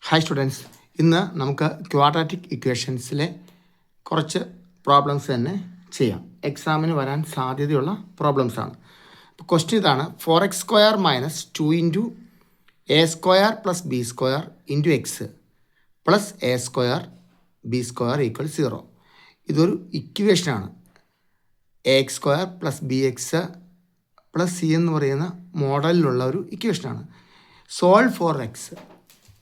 Hi students, ഇന്ന് നമുക്ക് quadratic ഇക്വേഷൻസിലെ കുറച്ച് പ്രോബ്ലംസ് തന്നെ ചെയ്യാം. എക്സാമിന് വരാൻ സാധ്യതയുള്ള പ്രോബ്ലംസാണ്. അപ്പോൾ ക്വസ്റ്റ്യൻ ഇതാണ്: 4x² - 2 × a² + b² × x plus a² b² = 0. ഇതൊരു ഇക്വേഷനാണ്. ax² + bx + c എന്ന് പറയുന്ന മോഡലിലുള്ള ഒരു ഇക്വേഷനാണ്. Solve for x.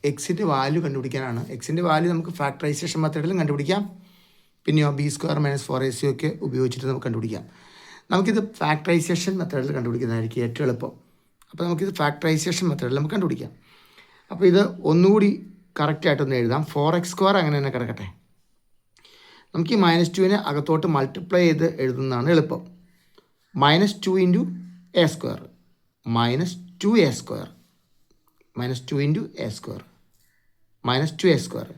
എക്സിൻ്റെ വാല്യൂ കണ്ടുപിടിക്കാനാണ്. എക്സിൻ്റെ വാല്യൂ നമുക്ക് ഫാക്ടറൈസേഷൻ മെത്തേഡിലും കണ്ടുപിടിക്കാം, പിന്നെയോ b² - 4ac ഒക്കെ ഉപയോഗിച്ചിട്ട് നമുക്ക് കണ്ടുപിടിക്കാം. നമുക്കിത് ഫാക്ടറൈസേഷൻ മെത്തേഡിൽ കണ്ടുപിടിക്കുന്നതായിരിക്കും ഏറ്റവും എളുപ്പം. അപ്പോൾ നമുക്കിത് ഫാക്ടറൈസേഷൻ മെത്തേഡിൽ നമുക്ക് കണ്ടുപിടിക്കാം. അപ്പോൾ ഇത് ഒന്നുകൂടി കറക്റ്റായിട്ടൊന്ന് എഴുതാം. 4x² അങ്ങനെ തന്നെ കിടക്കട്ടെ. നമുക്ക് ഈ -2നെ അകത്തോട്ട് മൾട്ടിപ്ലൈ ചെയ്ത് എഴുതുന്നതാണ് എളുപ്പം. -2 × a² -2a² -2 × a² -2a²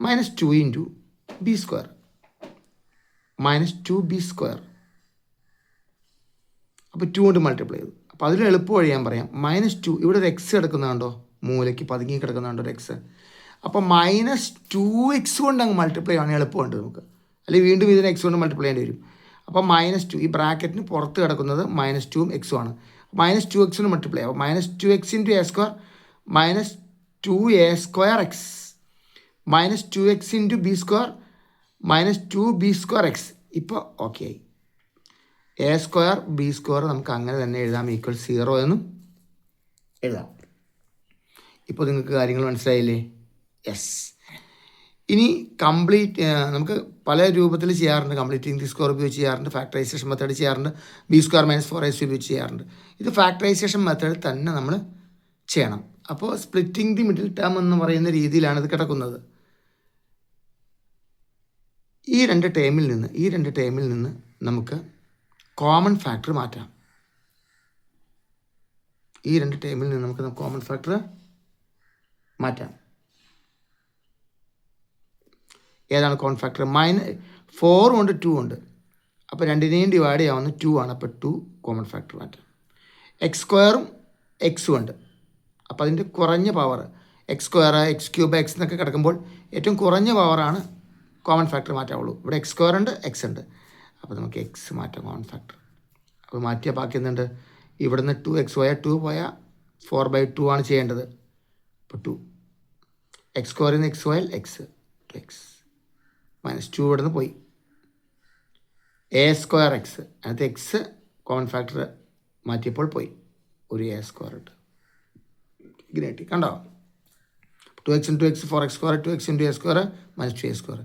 -2 × b² -2b². അപ്പോൾ 2 കൊണ്ട് മൾട്ടിപ്ലൈ ചെയ്തു. അപ്പോൾ അതിൽ എളുപ്പം വഴി ഞാൻ പറയാം. -2 ഇവിടെ ഒരു എക്സ് കിടക്കുന്നുണ്ടോ, മൂലയ്ക്ക് പതുങ്ങി കിടക്കുന്നുണ്ടോ ഒരു എക്സ്. അപ്പോൾ -2x കൊണ്ട് അങ്ങ് മൾട്ടിപ്ലൈ ആണെങ്കിൽ എളുപ്പമുണ്ട് നമുക്ക്. അല്ലെങ്കിൽ വീണ്ടും ഇതിനെ എക്സ് കൊണ്ട് മൾട്ടിപ്ലൈ ചെയ്യേണ്ടി വരും. അപ്പോൾ -2 ഈ ബ്രാക്കറ്റിന് പുറത്ത് കിടക്കുന്നത് -2ഉം എക്സും ആണ്. -2x കൊണ്ട് മൾട്ടിപ്ലൈ ആവും. -2x × a² -2a²x -2x × b² -2b²x. ഇപ്പോൾ ഓക്കെ ആയി. a² b² നമുക്ക് അങ്ങനെ തന്നെ എഴുതാം, =0 എന്നും എഴുതാം. ഇപ്പോൾ നിങ്ങൾക്ക് കാര്യങ്ങൾ മനസ്സിലായില്ലേ? യെസ്. ഇനി നമുക്ക് പല രൂപത്തിൽ ചെയ്യാറുണ്ട്. കംപ്ലീറ്റിംഗ് ദി സ്ക്വയർ ഉപയോഗിച്ച് ചെയ്യാറുണ്ട്, ഫാക്ടറൈസേഷൻ മെത്തേഡ് ചെയ്യാറുണ്ട്, b² - 4ac ഉപയോഗിച്ച് ചെയ്യാറുണ്ട്. ഇത് ഫാക്ടറൈസേഷൻ മെത്തേഡ് തന്നെ നമ്മൾ ചെയ്യണം. അപ്പോൾ സ്പ്ലിറ്റിംഗ് ദി മിഡിൽ ടേം എന്ന് പറയുന്ന രീതിയിലാണ് ഇത് കിടക്കുന്നത്. ഈ രണ്ട് ടേമിൽ നിന്ന് നമുക്ക് കോമൺ ഫാക്ടർ മാറ്റാം. കോമൺ ഫാക്ടർ മാറ്റാം. ഏതാണ് കോമൺ ഫാക്ടർ? 4 കൊണ്ട് 2 ഉണ്ട്. അപ്പോൾ രണ്ടിനെയും ഡിവൈഡ് ചെയ്യാവുന്ന 2 ആണ്. അപ്പോൾ 2 കോമൺ ഫാക്ടർ മാറ്റാം. x² എക്സും ഉണ്ട്. അപ്പോൾ അതിൻ്റെ കുറഞ്ഞ പവർ x² x³ x എന്നൊക്കെ കിടക്കുമ്പോൾ ഏറ്റവും കുറഞ്ഞ പവറാണ് കോമൺ ഫാക്ടർ മാറ്റാവുള്ളൂ. ഇവിടെ x² ഉണ്ട്, x ഉണ്ട്. അപ്പോൾ നമുക്ക് x മാറ്റാം കോമൺ ഫാക്ടർ. അപ്പോൾ മാറ്റിയാൽ ബാക്കി എന്തുണ്ട്? ഇവിടുന്ന് 2x പോയാൽ 2 പോയാൽ 4/2 ആണ് ചെയ്യേണ്ടത്. അപ്പോൾ 2 x² x പോയാൽ x 2x -2 ഇവിടുന്ന് പോയി. a²x അതിനകത്ത് x കോമൺ ഫാക്ടർ മാറ്റിയപ്പോൾ പോയി, ഒരു a² ഇട്ട് ഇങ്ങനെ കിട്ടി. കണ്ടോ? 2x × 2x 4x², 2x × a² -2a².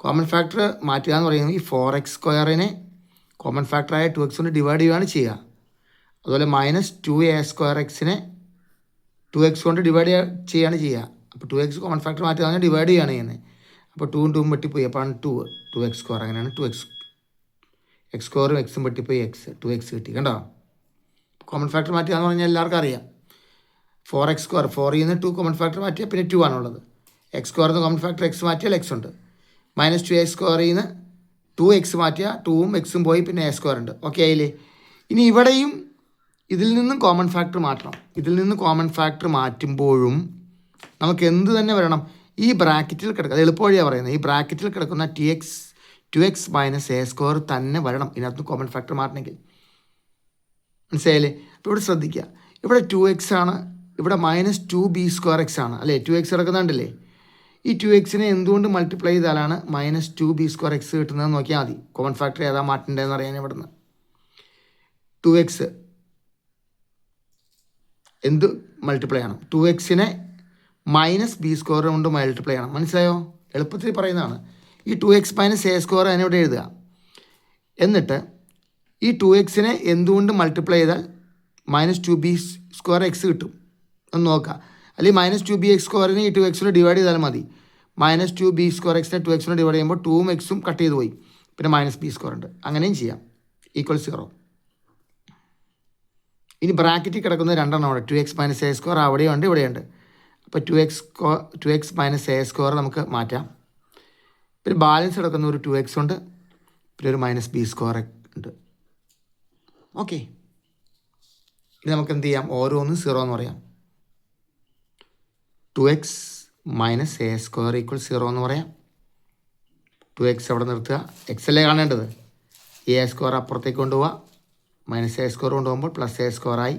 Common factor മാറ്റുക എന്ന് പറയുന്നത് ഈ 4x² കോമൺ ഫാക്ടറായ 2x കൊണ്ട് ഡിവൈഡ് ചെയ്യുകയാണ് ചെയ്യുക. അതുപോലെ -2a²x 2x കൊണ്ട് ഡിവൈഡ് ചെയ്യുകയാണ് ചെയ്യുക. അപ്പോൾ 2x കോമൺ ഫാക്ടർ മാറ്റുക ഡിവൈഡ് ചെയ്യുകയാണ് ചെയ്യുന്നത്. അപ്പോൾ 2 × 2 വെട്ടിപ്പോയി. അപ്പോൾ 2x². അങ്ങനെയാണ് 2x x² എക്സും വെട്ടിപ്പോയി x 2x കിട്ടി. കണ്ടോ? കോമൺ ഫാക്ടർ മാറ്റുക എന്ന് പറഞ്ഞാൽ എല്ലാവർക്കും അറിയാം. 4x², 4ൽ നിന്ന് 2 കോമൺ ഫാക്ടർ മാറ്റിയാൽ പിന്നെ 2 ആണുള്ളത്. x² കോമൺ ഫാക്ടർ x മാറ്റിയാൽ x ഉണ്ട്. -2a² നിന്ന് 2x മാറ്റിയാൽ 2ഉം എക്സും പോയി, പിന്നെ a² ഉണ്ട്. ഓക്കെ ആയില്ലേ? ഇനി ഇവിടെയും ഇതിൽ നിന്നും കോമൺ ഫാക്ടർ മാറ്റണം. ഇതിൽ നിന്ന് കോമൺ ഫാക്ടർ മാറ്റുമ്പോഴും നമുക്ക് എന്ത് തന്നെ വരണം? ഈ ബ്രാക്കറ്റിൽ കിടക്കുക, അത് എളുപ്പവഴിയാണ് പറയുന്നത്, ഈ ബ്രാക്കറ്റിൽ കിടക്കുന്ന 2x - a² തന്നെ വരണം ഇതിനകത്ത് കോമൺ ഫാക്ടർ മാറ്റണമെങ്കിൽ. മനസ്സിലായില്ലേ? അപ്പോൾ ഇവിടെ ശ്രദ്ധിക്കുക, ഇവിടെ 2x ആണ്, ഇവിടെ -2b²x ആണ് അല്ലേ? 2x കിടക്കുന്നുണ്ടല്ലേ? ഈ 2xനെ എന്തുകൊണ്ട് മൾട്ടിപ്ലൈ ചെയ്താലാണ് -2b²x കിട്ടുന്നതെന്ന് നോക്കിയാൽ മതി. കോമൺ ഫാക്ടർ ഏതാ മാറ്റേണ്ടതെന്ന് അറിയാൻ ഇവിടുന്ന് 2x എന്ത് മൾട്ടിപ്ലൈ ചെയ്യണം? 2xനെ -b² കൊണ്ട് മൾട്ടിപ്ലൈ ചെയ്യണം. മനസ്സിലായോ? എളുപ്പത്തിൽ പറയുന്നതാണ്. ഈ 2x - a² അതിനിവിടെ എഴുതുക. എന്നിട്ട് ഈ 2xനെ എന്തുകൊണ്ട് മൾട്ടിപ്ലൈ ചെയ്താൽ -2b²x കിട്ടും എന്ന് നോക്കുക. അല്ലെങ്കിൽ -2bx² ഈ 2x കൊണ്ട് ഡിവൈഡ് ചെയ്താൽ മതി. -2b²x 2x കൊണ്ട് ഡിവൈഡ് ചെയ്യുമ്പോൾ 2ഉം എക്സും കട്ട് ചെയ്ത് പോയി, പിന്നെ -b² ഉണ്ട്. അങ്ങനെയും ചെയ്യാം, =0. ഇനി ബ്രാക്കറ്റിൽ കിടക്കുന്നത് രണ്ടെണ്ണം അവിടെ, 2x - a² അവിടെയുണ്ട്, ഇവിടെയുണ്ട്. അപ്പോൾ 2x - a² നമുക്ക് മാറ്റാം. പിന്നെ ബാലൻസ് കിടക്കുന്ന ഒരു 2x ഉണ്ട്, പിന്നെ ഒരു -b² ഉണ്ട്. ഓക്കെ, ഇനി നമുക്ക് എന്ത് ചെയ്യാം? ഓരോന്നും 0 എന്ന് പറയാം. 2x minus A square equal 0 എന്ന് പറയാം. 2x അവിടെ നിർത്തുക. എക്സ് അല്ലേ കാണേണ്ടത്. എ സ്ക്വയർ അപ്പുറത്തേക്ക് കൊണ്ടുപോവുക. മൈനസ് എ സ്ക്വയർ കൊണ്ടുപോകുമ്പോൾ പ്ലസ് എ സ്ക്വയർ ആയി.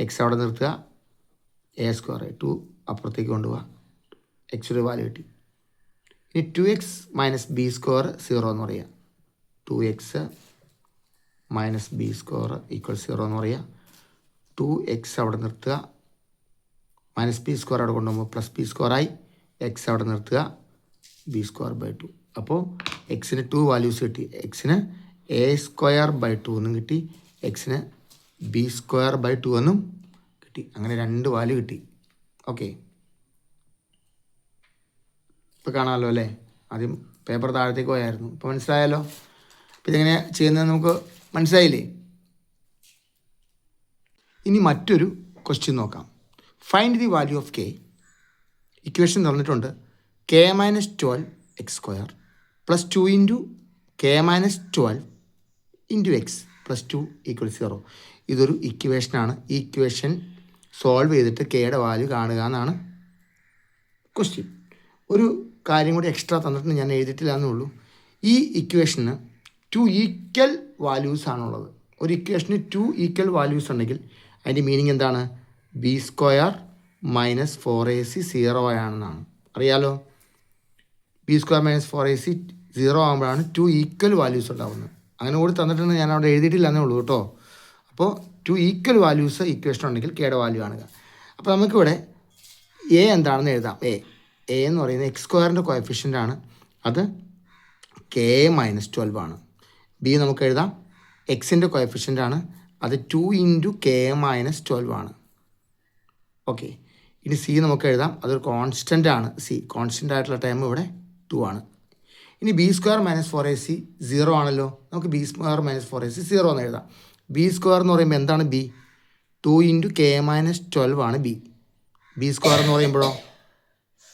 എക്സ് അവിടെ നിർത്തുക. എ സ്ക്വയർ ആയി. 2 അപ്പുറത്തേക്ക് കൊണ്ടുപോവുക. എക്സിൻ്റെ വാല്യൂ കിട്ടി. ഇനി 2x മൈനസ് ബി സ്ക്വയർ 0 എന്ന് പറയുക. 2x minus B square equal 0 എന്ന് പറയുക. 2x അവിടെ നിർത്തുക. മൈനസ് ബി സ്ക്വയർ അവിടെ കൊണ്ടുപോകുമ്പോൾ പ്ലസ് ബി സ്ക്വയർ ആയി. എക്സ് അവിടെ നിർത്തുക. B square by 2. അപ്പോൾ എക്സിന് 2 വാല്യൂസ് കിട്ടി. എക്സിന് എ സ്ക്വയർ ബൈ 2 എന്നും കിട്ടി. എക്സിന് ബി സ്ക്വയർ ബൈ 2 എന്നും കിട്ടി. അങ്ങനെ 2 വാല്യൂ കിട്ടി. ഓക്കെ, ഇപ്പോൾ കാണാമല്ലോ അല്ലേ. ആദ്യം പേപ്പർ താഴത്തേക്ക് പോയായിരുന്നു. ഇപ്പോൾ മനസ്സിലായല്ലോ. അപ്പോൾ ഇതെങ്ങനെ ചെയ്യുന്നത് നമുക്ക് മനസ്സിലായില്ലേ. ഇനി മറ്റൊരു ക്വസ്റ്റ്യൻ നോക്കാം. Find the value of k. Equation തന്നിട്ടുണ്ട് k minus 12 x square plus 2 into k minus 12 into X plus 2 equal 0. ഇതൊരു ഇക്വേഷനാണ്. ഈ ഇക്വേഷൻ സോൾവ് ചെയ്തിട്ട് കെയുടെ വാല്യൂ കാണുക എന്നാണ് ക്വസ്റ്റ്യൻ. ഒരു കാര്യം കൂടി എക്സ്ട്രാ തന്നിട്ടുണ്ട്, ഞാൻ എഴുതിയിട്ടില്ല എന്നുള്ളൂ. ഈ ഇക്വേഷന് 2 ഈക്വൽ വാല്യൂസ് ആണുള്ളത്. ഒരു ഇക്വേഷന് 2 ഈക്വൽ വാല്യൂസ് ഉണ്ടെങ്കിൽ അതിൻ്റെ മീനിങ് എന്താണ്? ബി സ്ക്വയർ മൈനസ് 4ac 0 ആണെന്നാണ്. അറിയാലോ, ബി സ്ക്വയർ മൈനസ് 4ac 0 ആകുമ്പോഴാണ് 2 ഈക്വൽ വാല്യൂസ് ഉണ്ടാകുന്നത്. അങ്ങനെ കൂടി തന്നിട്ടുണ്ട്, ഞാൻ അവിടെ എഴുതിയിട്ടില്ല എന്നേ ഉള്ളൂ കേട്ടോ. അപ്പോൾ 2 ഈക്വൽ വാല്യൂസ് ഇക്വേഷൻ ഉണ്ടെങ്കിൽ കെയുടെ വാല്യൂ കാണുക. അപ്പോൾ നമുക്കിവിടെ എ എന്താണെന്ന് എഴുതാം. എ എന്ന് പറയുന്നത് എക്സ് സ്ക്വയറിൻ്റെ കോഎഫിഷ്യൻ്റ് ആണ്. അത് കെ മൈനസ് 12 ആണ്. ബി നമുക്ക് എഴുതാം എക്സിൻ്റെ കോഎഫിഷ്യൻ്റ് ആണ്. അത് 2 ഇൻറ്റു കെ മൈനസ് 12 ആണ്. ഓക്കെ, ഇനി സി നമുക്ക് എഴുതാം. അതൊരു കോൺസ്റ്റൻ്റ് ആണ്. സി കോൺസ്റ്റൻ്റ് ആയിട്ടുള്ള ടൈം ഇവിടെ 2 ആണ്. ഇനി ബി സ്ക്വയർ മൈനസ് 4ac 0 ആണല്ലോ. നമുക്ക് ബി സ്ക്വയർ മൈനസ് 4ac 0 എന്ന് എഴുതാം. ബി സ്ക്വയർ എന്ന് പറയുമ്പോൾ എന്താണ് ബി? 2 ഇൻറ്റു കെ മൈനസ് 12 ആണ് ബി. ബി സ്ക്വയർ എന്ന് പറയുമ്പോഴോ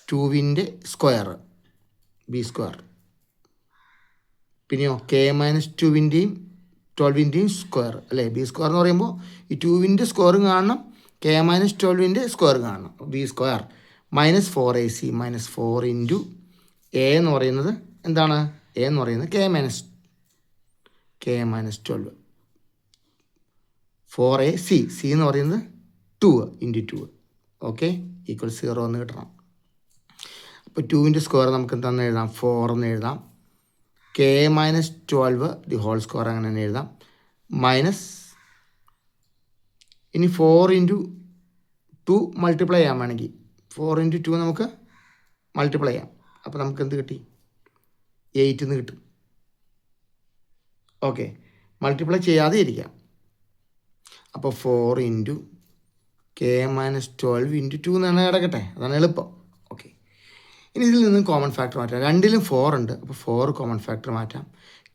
2വിൻ്റെ സ്ക്വയർ ബി സ്ക്വയർ. പിന്നെയോ കെ മൈനസ് 2വിൻ്റെയും 12വിൻ്റെയും സ്ക്വയർ അല്ലേ. ബി സ്ക്വയർ എന്ന് പറയുമ്പോൾ ഈ 2വിൻ്റെ സ്ക്വയറും കാണണം, കെ മൈനസ് 12വിൻ്റെ സ്ക്വയർ കാണണം. B square minus 4ac minus 4 into A എന്ന് പറയുന്നത് എന്താണ്? എ എന്ന് പറയുന്നത് കെ മൈനസ് 12 4ac. സി എന്ന് പറയുന്നത് 2 ഇൻറ്റു 2. ഓക്കെ, ഈക്വൽ 0 എന്ന് കിട്ടണം. അപ്പോൾ 2വിൻ്റെ സ്ക്വയർ നമുക്ക് എന്താണെന്ന് എഴുതാം? 4 എന്ന് എഴുതാം. K minus 12 the whole square അങ്ങനെ തന്നെ എഴുതാം. മൈനസ് ഇനി 4 ഇൻറ്റു 2 മൾട്ടിപ്ലൈ ചെയ്യാൻ വേണമെങ്കിൽ 4 ഇൻറ്റു 2 നമുക്ക് മൾട്ടിപ്ലൈ ചെയ്യാം. അപ്പോൾ നമുക്ക് എന്ത് കിട്ടി? 8 എന്ന് കിട്ടും. ഓക്കെ, മൾട്ടിപ്ലൈ ചെയ്യാതെ ഇരിക്കാം. അപ്പോൾ 4 ഇൻറ്റു കെ മൈനസ് 12 ഇൻറ്റു 2 എന്നാണ് കിടക്കട്ടെ. അതാണ് എളുപ്പം. ഓക്കെ, ഇനി ഇതിൽ നിന്ന് കോമൺ ഫാക്ടർ മാറ്റാം. രണ്ടിലും 4 ഉണ്ട്. അപ്പോൾ 4 കോമൺ ഫാക്ടർ മാറ്റാം.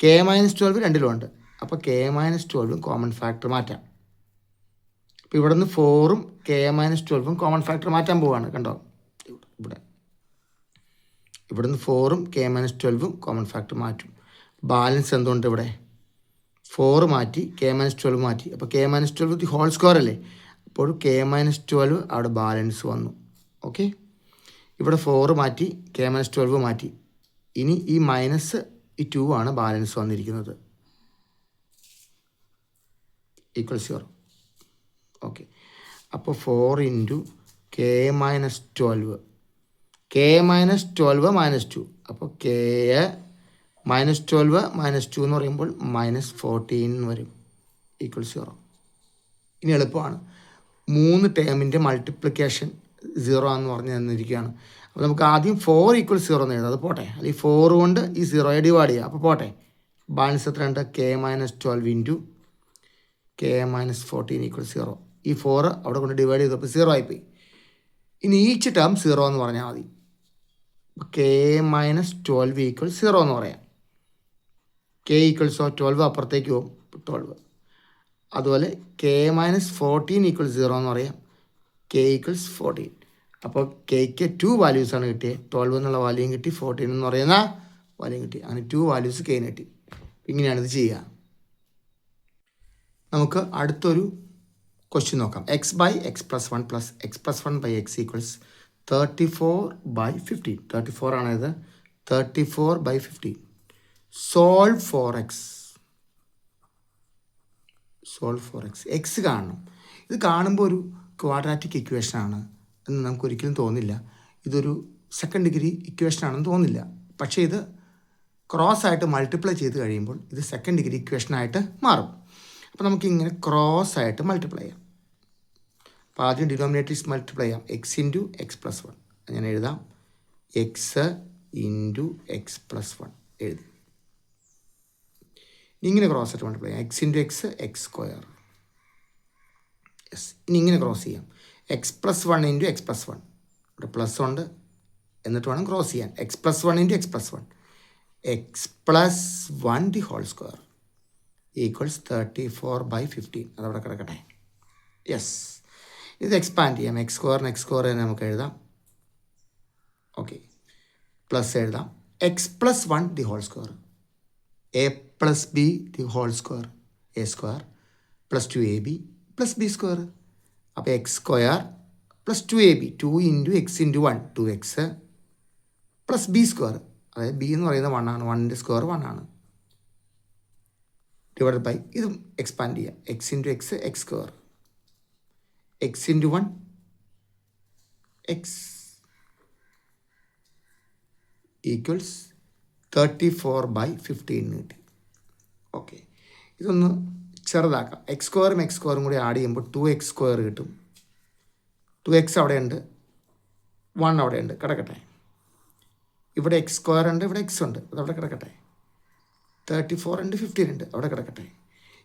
കെ മൈനസ് 12 രണ്ടിലും ഉണ്ട്. അപ്പോൾ കെ മൈനസ് 12 കോമൺ ഫാക്ടർ മാറ്റാം. അപ്പോൾ ഇവിടെ നിന്ന് 4ഉം കെ മൈനസ് 12ഉം കോമൺ ഫാക്ടർ മാറ്റാൻ പോവുകയാണ്. കണ്ടോ, ഇവിടെ നിന്ന് 4ഉം കെ മൈനസ് 12ഉം കോമൺ ഫാക്ടർ മാറ്റും. ബാലൻസ് എന്തുകൊണ്ട്? ഇവിടെ 4 മാറ്റി കെ മൈനസ് 12 മാറ്റി. അപ്പോൾ K minus 12 the whole square അല്ലേ. അപ്പോൾ കെ മൈനസ് 12 അവിടെ ബാലൻസ് വന്നു. ഓക്കെ, ഇവിടെ 4 മാറ്റി കെ മൈനസ് 12 മാറ്റി. ഇനി ഈ മൈനസ് ഈ 2 ആണ് ബാലൻസ് വന്നിരിക്കുന്നത്. ഈക്വൽ 0. ഓക്കെ, അപ്പോൾ 4 into k minus 12 K minus 12 minus 2. അപ്പോൾ കെ മൈനസ് 12 മൈനസ് 2 എന്ന് പറയുമ്പോൾ മൈനസ് 14 വരും. ഈക്വൽ 0. ഇനി എളുപ്പമാണ്. 3 ടേമിൻ്റെ മൾട്ടിപ്ലിക്കേഷൻ 0 ആണെന്ന് പറഞ്ഞ് തന്നിരിക്കുകയാണ്. അപ്പോൾ നമുക്ക് ആദ്യം 4 ഈക്വൽ 0 എന്ന് എഴുതാം. അത് പോട്ടെ. അല്ലെങ്കിൽ 4 കൊണ്ട് ഈ 0യെ ഡിവൈഡ് ചെയ്യുക. അപ്പോൾ പോട്ടെ. ബാലൻസ് എത്ര ഉണ്ട്? K minus 12 into k minus 14 equal 0. ഈ 4 അവിടെ കൊണ്ട് ഡിവൈഡ് ചെയ്തപ്പോൾ 0 ആയിപ്പോയി. ഇനി ഈച്ച് ടേം 0 എന്ന് പറഞ്ഞാൽ മതി. കെ മൈനസ് 12 ഈക്വൽ 0 എന്ന് പറയാം. കെ ഈക്വൽസോ 12 അപ്പുറത്തേക്ക് പോകും, 12. അതുപോലെ കെ മൈനസ് 14 ഈക്വൽ 0 എന്ന് പറയാം. K equals 14. അപ്പോൾ കെയ്ക്ക് 2 വാല്യൂസാണ് കിട്ടിയത്. 12 എന്നുള്ള വാല്യൂയും കിട്ടി, 14 എന്ന് പറയുന്ന വാല്യൂയും കിട്ടി. അങ്ങനെ 2 വാല്യൂസ് കെയിന് കിട്ടി. ഇങ്ങനെയാണിത് ചെയ്യുക. നമുക്ക് അടുത്തൊരു ക്വസ്റ്റ്യൻ നോക്കാം. X by X plus 1 plus X plus 1 by X equals 34/15. 34 ആണിത്. 34/15. Solve for X. Solve for X. X കാണണം. ഇത് കാണുമ്പോൾ ഒരു ക്വാഡ്രാറ്റിക് ഇക്വേഷനാണ് എന്ന് നമുക്ക് ഒരിക്കലും തോന്നില്ല. ഇതൊരു സെക്കൻഡ് ഡിഗ്രി ഇക്വേഷനാണെന്ന് തോന്നില്ല. പക്ഷേ ഇത് ക്രോസ് ആയിട്ട് മൾട്ടിപ്ലൈ ചെയ്ത് കഴിയുമ്പോൾ ഇത് സെക്കൻഡ് ഡിഗ്രി ഇക്വേഷനായിട്ട് മാറും. അപ്പോൾ നമുക്കിങ്ങനെ ക്രോസ് ആയിട്ട് മൾട്ടിപ്ലൈ ചെയ്യാം. അപ്പോൾ ആദ്യം ഡിനോമിനേറ്റേഴ്സ് മൾട്ടിപ്ലൈ ചെയ്യാം. X into X plus one. ഞാൻ എഴുതാം. X into X plus one എഴുതി. ഇങ്ങനെ ക്രോസ് ആയിട്ട് മൾട്ടിപ്ലൈ ചെയ്യാം. X into X, X square. Yes. ഇനി ഇങ്ങനെ ക്രോസ് ചെയ്യാം. X plus one into X plus one. ഇവിടെ പ്ലസ് ഉണ്ട്, എന്നിട്ട് വേണം ക്രോസ് ചെയ്യാൻ. X plus one into X plus one. X plus one the whole square equals 34/15. അതവിടെ കിടക്കട്ടെ. യെസ്. ഇത് എക്സ്പാൻഡ് ചെയ്യാം. എക്സ് സ്ക്വയർ തന്നെ നമുക്ക് എഴുതാം. ഓക്കെ. പ്ലസ് എഴുതാം. X plus one the whole square. A plus b the whole square. A square plus 2ab plus B square. അപ്പോൾ x square plus 2ab. 2 into x into 1 2x plus B square. അതായത് b എന്ന് പറയുന്നത് 1 ആണ്. 1ൻ്റെ square 1 ആണ്. Divide by ഇതും expand ചെയ്യാം. X into X, X square. X into 1 x equals 34/15 കിട്ടി. ഓക്കെ. ഇതൊന്ന് ചെറുതാക്കാം. എക്സ് സ്ക്വയറും കൂടി ആഡ് ചെയ്യുമ്പോൾ 2x സ്ക്വയർ കിട്ടും. 2x അവിടെയുണ്ട്, 1 അവിടെയുണ്ട്, കിടക്കട്ടെ. ഇവിടെ എക്സ് സ്ക്വയർ ഉണ്ട്, ഇവിടെ എക്സ് ഉണ്ട്, അതവിടെ കിടക്കട്ടെ. 34 ഉണ്ട്, 15 ഉണ്ട്, അവിടെ കിടക്കട്ടെ.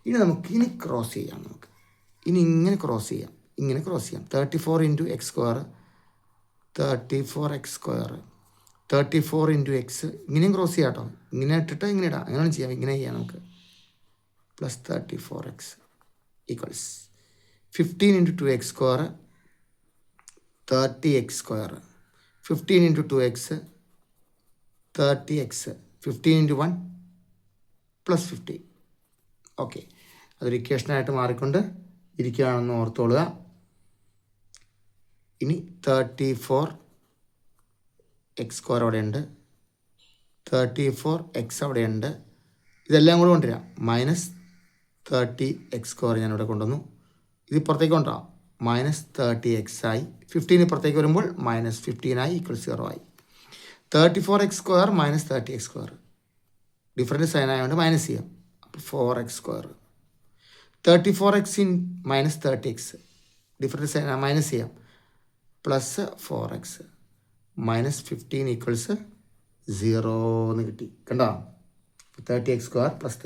ഇനി ഇനി ക്രോസ് ചെയ്യാം. ഇനി ഇങ്ങനെ ക്രോസ് ചെയ്യാം. 34 into X square, 34x square, 34 into X. ഇങ്ങനെയും ക്രോസ് ചെയ്യാം കേട്ടോ. ഇങ്ങനെ ഇട്ടിട്ട് ഇങ്ങനെ ഇടാം. അങ്ങനെയാണ് ചെയ്യാം. ഇങ്ങനെ ചെയ്യാം നമുക്ക്. Plus 34x equals 15 into 2x square, 30x square. 15 into 2x 30x. 15 into 1 plus 50. Okay. അതൊരു ഇക്വേഷനായിട്ട് മാറിക്കൊണ്ട് ഇരിക്കുകയാണെന്ന് ഓർത്തോളുക. ഇനി 34x സ്ക്വയർ അവിടെയുണ്ട്, 34x അവിടെയുണ്ട്. ഇതെല്ലാം കൂടെ കൊണ്ടുവരാം. മൈനസ് 30x സ്ക്വയർ ഞാനിവിടെ കൊണ്ടുവന്നു. ഇത് ഇപ്പുറത്തേക്ക് കൊണ്ടുവരാം. മൈനസ് 30x ആയി. 15 ഇപ്പുറത്തേക്ക് വരുമ്പോൾ മൈനസ് 15 ആയി, ഈക്വൽ 0 ആയി. 34x square minus 30x square. Different sign ആയതുകൊണ്ട് മൈനസ് ചെയ്യാം. അപ്പോൾ 4x square. 34x in minus 30x. Different sign minus ചെയ്യാം. പ്ലസ് 4x മൈനസ് 15 ഈക്വൽസ് 0 എന്ന് കിട്ടി. കണ്ടോ? 30x square plus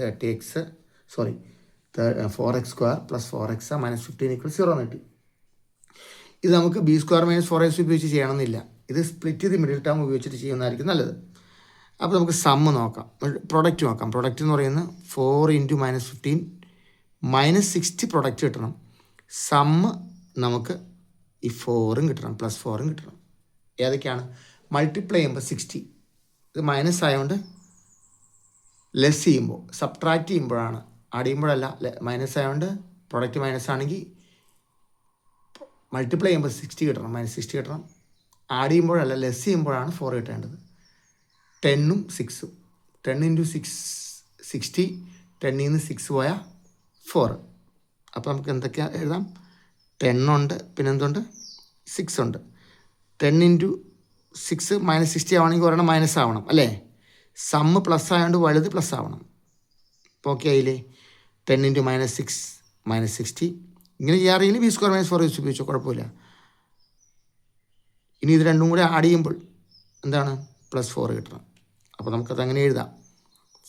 4x square plus 4x minus 15 equals 0 എന്ന് കിട്ടി. ഇത് നമുക്ക് ബി സ്ക്വയർ മൈനസ് 4x ഉപയോഗിച്ച് ചെയ്യണമെന്നില്ല. ഇത് സ്പ്ലിറ്റ് ചെയ്ത് മിഡിൽ ടേം ഉപയോഗിച്ചിട്ട് ചെയ്യുന്നതായിരിക്കും നല്ലത്. അപ്പോൾ നമുക്ക് സമ്മ് നോക്കാം, പ്രൊഡക്റ്റ് നോക്കാം. പ്രൊഡക്റ്റ് എന്ന് പറയുന്നത് 4 ഇൻറ്റു മൈനസ് 15 മൈനസ് 60 പ്രൊഡക്റ്റ് കിട്ടണം. സമ്മ് നമുക്ക് ഈ 4ഉം കിട്ടണം, പ്ലസ് 4ഉം കിട്ടണം. ഏതൊക്കെയാണ്? മൾട്ടിപ്ലൈ ചെയ്യുമ്പോൾ 60. ഇത് മൈനസ് ആയതുകൊണ്ട് ലെസ് ചെയ്യുമ്പോൾ, സബ്ട്രാക്റ്റ് ചെയ്യുമ്പോഴാണ്, ആഡ് ചെയ്യുമ്പോഴല്ല. മൈനസ് ആയതുകൊണ്ട് പ്രൊഡക്റ്റ് മൈനസ് ആണെങ്കിൽ മൾട്ടിപ്ലൈ ചെയ്യുമ്പോൾ 60 കിട്ടണം, മൈനസ് 60 കിട്ടണം. ആഡ് ചെയ്യുമ്പോഴല്ല, ലെസ് ചെയ്യുമ്പോഴാണ് 4 കിട്ടേണ്ടത്. 10ഉം 6ഉം. 10 ഇൻറ്റു 6 60. 10ൽ നിന്ന് 6 പോയാൽ 4. അപ്പോൾ നമുക്ക് എന്തൊക്കെയാണ് എഴുതാം? 10 ഉണ്ട്, പിന്നെ എന്തുണ്ട്? 6 ഉണ്ട്. 10 ഇൻറ്റു 6 മൈനസ് 60 ആവണമെങ്കിൽ ഒരെണ്ണം മൈനസ് ആവണം അല്ലേ? സമ്മ് പ്ലസ് ആയതുകൊണ്ട് വലുത് പ്ലസ് ആവണം. ഇപ്പോൾ ഓക്കെ ആയില്ലേ? 10 ഇൻറ്റു മൈനസ് 6 മൈനസ് 60. ഇങ്ങനെ ചെയ്യാറില്ലെങ്കിൽ ബി സ്ക്വയർ മൈനസ് 4 വെച്ച് ഉപയോഗിച്ചോ, കുഴപ്പമില്ല. ഇനി ഇത് രണ്ടും കൂടെ ആഡ് ചെയ്യുമ്പോൾ എന്താണ്? പ്ലസ് 4 കിട്ടണം. അപ്പോൾ നമുക്കത് അങ്ങനെ എഴുതാം.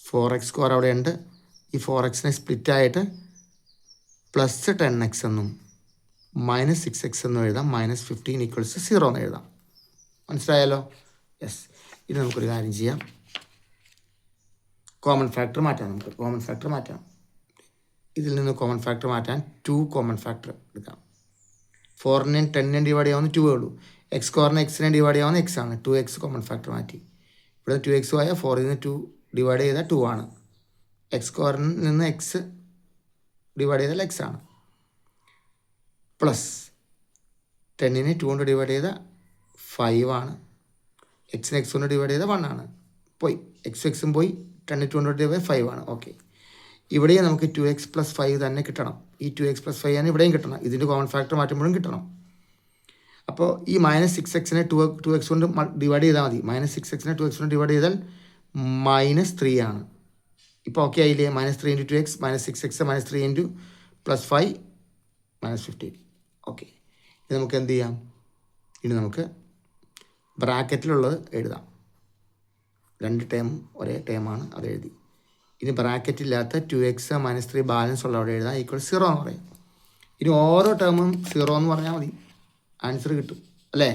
4x സ്ക്വയർ അവിടെ ഉണ്ട്. ഈ 4xനെ സ്പ്ലിറ്റായിട്ട് പ്ലസ് 10x എന്നും മൈനസ് 6x എന്നും എഴുതാം. മൈനസ് 15 ഈക്വൽസ് 0 എന്ന് എഴുതാം. മനസ്സിലായല്ലോ? യെസ്. ഇത് നമുക്കൊരു കാര്യം ചെയ്യാം. കോമൺ ഫാക്ടർ മാറ്റാം. ഇതിൽ നിന്ന് കോമൺ ഫാക്ടർ മാറ്റാൻ 2 കോമൺ ഫാക്ടർ എടുക്കാം. 4നെയും 10നെയും ഡിവൈഡ് ചെയ്യാവുന്ന 2 ഉള്ളൂ. എക്സ് സ്ക്വയറിനെ എക്സിനെ ഡിവൈഡ് ചെയ്യാവുന്ന എക്സ് ആണ്. 2x കോമൺ ഫാക്ടർ മാറ്റി. ഇവിടെ 2x ആയ 4ൽ നിന്ന് 2 ഡിവൈഡ് ചെയ്താൽ 2 ആണ്. എക്സ് സ്ക്വയറിൽ നിന്ന് എക്സ് ഡിവൈഡ് ചെയ്താൽ എക്സ് ആണ്. പ്ലസ് 10നെ 2 കൊണ്ട് ഡിവൈഡ് ചെയ്താൽ 5 ആണ്. എക്സിന് എക്സ് കൊണ്ട് ഡിവൈഡ് ചെയ്താൽ 1 ആണ്. പോയി എക്സും പോയി. 10 കൊണ്ട് ഡിവൈഡ് 5 ആണ്. ഓക്കെ, ഇവിടെയും നമുക്ക് 2x + 5 തന്നെ കിട്ടണം. ഈ 2x + 5 ആണ് ഇവിടെയും കിട്ടണം. ഇതിൻ്റെ കോമൺ ഫാക്ടർ മാറ്റുമ്പോഴും കിട്ടണം. അപ്പോൾ ഈ -6x-നെ 2x കൊണ്ട് ഡിവൈഡ് ചെയ്താൽ മതി. -6x-നെ 2x കൊണ്ട് ഡിവൈഡ് ചെയ്താൽ -3 ആണ്. ഇപ്പോൾ ഓക്കെ ആയില്ലേ? -3 × 2x -6x -3 × +5 -15. ഓക്കെ, ഇത് നമുക്ക് എന്ത് ചെയ്യാം? ഇനി നമുക്ക് ബ്രാക്കറ്റിലുള്ളത് എഴുതാം. 2 ടേം ഒരേ ടേമാണ്, അത് എഴുതി. ഇനി ബ്രാക്കറ്റില്ലാത്ത 2x -3 ബാലൻസ് ഉള്ള അവിടെ എഴുതാം =0 എന്ന് പറയും. ഇനി ഓരോ ടേമും 0 എന്ന് പറഞ്ഞാൽ മതി, ആൻസർ കിട്ടും അല്ലേ?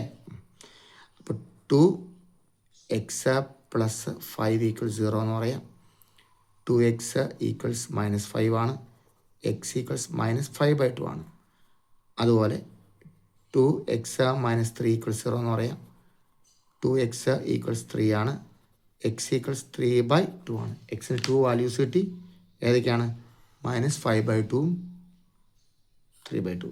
അപ്പോൾ 2x + 5 = 0 എന്ന് പറയാം. 2x = -5 ആണ്. x = -5/2 ആണ്. അതുപോലെ 2x - 3 = 0 എന്ന് പറയാം. 2x = 3 ആണ്. x = 3/2 ആണ്. എക്സിന് 2 വാല്യൂസ് കിട്ടി. ഏതൊക്കെയാണ്? -5/2 3/2.